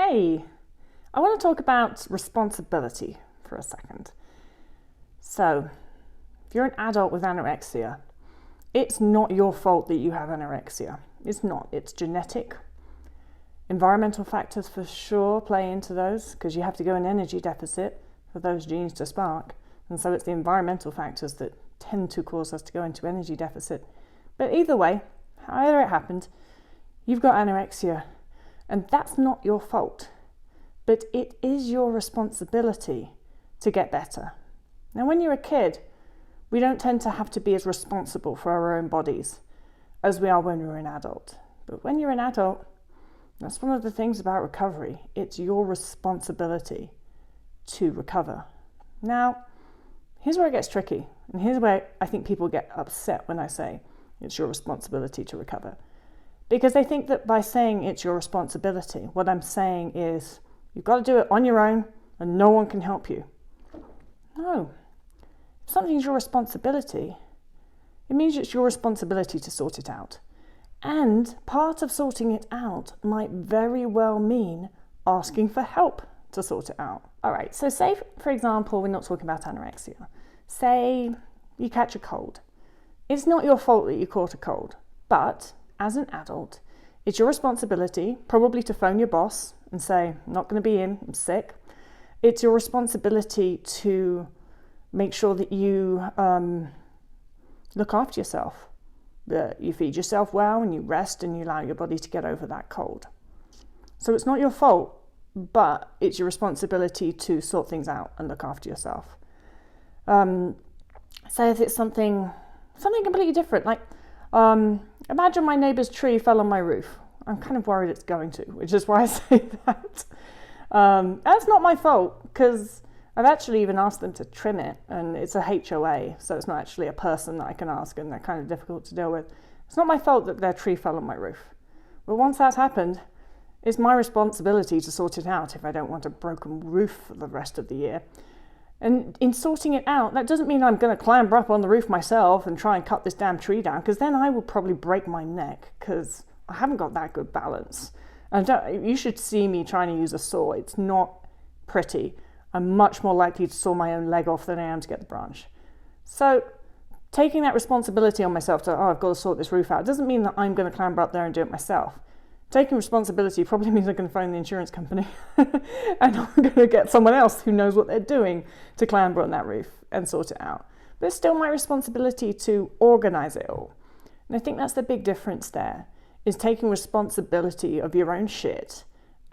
Hey, I want to talk about responsibility for a second. So, if you're an adult with anorexia, it's not your fault that you have anorexia. It's not. It's genetic. Environmental factors for sure play into those because you have to go in energy deficit for those genes to spark. And so it's the environmental factors that tend to cause us to go into energy deficit. But either way, however it happened, you've got anorexia. And that's not your fault. But it is your responsibility to get better. Now, when you're a kid, we don't tend to have to be as responsible for our own bodies as we are when we're an adult. But when you're an adult, that's one of the things about recovery. It's your responsibility to recover. Now, here's where it gets tricky. And here's where I think people get upset when I say it's your responsibility to recover. Because they think that by saying it's your responsibility, what I'm saying is you've got to do it on your own and no one can help you. No. If something's your responsibility, it means it's your responsibility to sort it out. And part of sorting it out might very well mean asking for help to sort it out. All right, so say, for example, we're not talking about anorexia. Say you catch a cold. It's not your fault that you caught a cold, but as an adult, it's your responsibility probably to phone your boss and say, I'm not going to be in, I'm sick. It's your responsibility to make sure that you look after yourself, that you feed yourself well and you rest and you allow your body to get over that cold. So it's not your fault, but it's your responsibility to sort things out and look after yourself. Say if it's something completely different, like imagine my neighbour's tree fell on my roof. I'm kind of worried it's going to, which is why I say that. That's not my fault, because I've actually even asked them to trim it, and it's a HOA, so it's not actually a person that I can ask, and they're kind of difficult to deal with. It's not my fault that their tree fell on my roof. But once that's happened, it's my responsibility to sort it out if I don't want a broken roof for the rest of the year. And in sorting it out, that doesn't mean I'm going to clamber up on the roof myself and try and cut this damn tree down, because then I will probably break my neck, because I haven't got that good balance. And you should see me trying to use a saw. It's not pretty. I'm much more likely to saw my own leg off than I am to get the branch. So taking that responsibility on myself to, I've got to sort this roof out, doesn't mean that I'm going to clamber up there and do it myself. Taking responsibility probably means I'm going to phone the insurance company and I'm going to get someone else who knows what they're doing to clamber on that roof and sort it out. But it's still my responsibility to organize it all. And I think that's the big difference there, is taking responsibility of your own shit.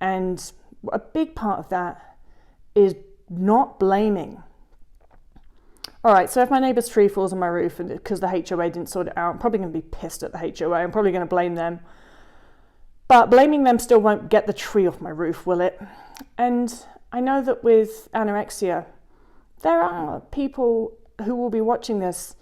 And a big part of that is not blaming. All right, so if my neighbour's tree falls on my roof and because the HOA didn't sort it out, I'm probably going to be pissed at the HOA. I'm probably going to blame them. But blaming them still won't get the tree off my roof, will it? And I know that with anorexia, there are people who will be watching this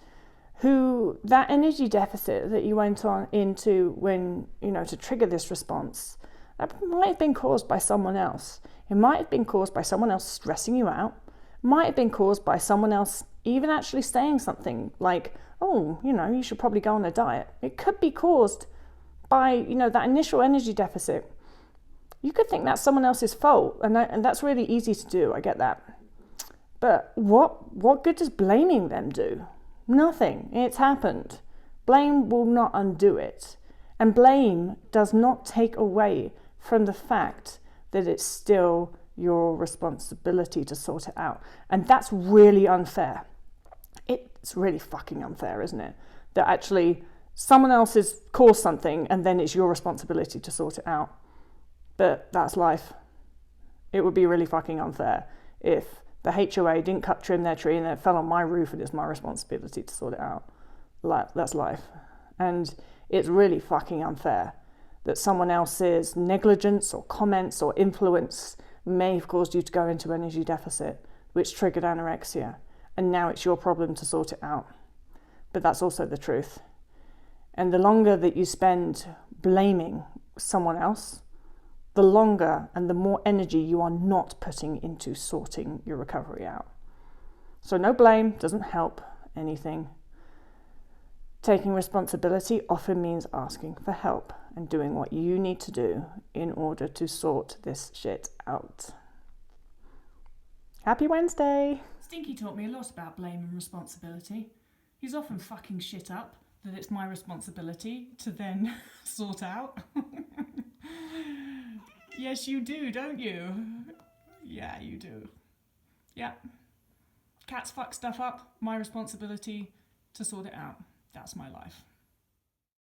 who that energy deficit that you went on into when, to trigger this response, that might have been caused by someone else. It might have been caused by someone else stressing you out. It might have been caused by someone else even actually saying something like, oh, you should probably go on a diet. It could be caused by, that initial energy deficit. You could think that's someone else's fault, and that's really easy to do, I get that. But what good does blaming them do? Nothing. It's happened. Blame will not undo it. And blame does not take away from the fact that it's still your responsibility to sort it out. And that's really unfair. It's really fucking unfair, isn't it? That actually someone else has caused something and then it's your responsibility to sort it out. But that's life. It would be really fucking unfair if the HOA didn't trim their tree and then it fell on my roof and it's my responsibility to sort it out. That's life. And it's really fucking unfair that someone else's negligence or comments or influence may have caused you to go into energy deficit, which triggered anorexia. And now it's your problem to sort it out. But that's also the truth. And the longer that you spend blaming someone else, the longer and the more energy you are not putting into sorting your recovery out. So no blame doesn't help anything. Taking responsibility often means asking for help. and doing what you need to do in order to sort this shit out. Happy Wednesday! Stinky taught me a lot about blame and responsibility. He's often fucking shit up that it's my responsibility to then sort out. Yes, you do, don't you? Yeah, you do. Yeah. Cats fuck stuff up, my responsibility to sort it out. That's my life.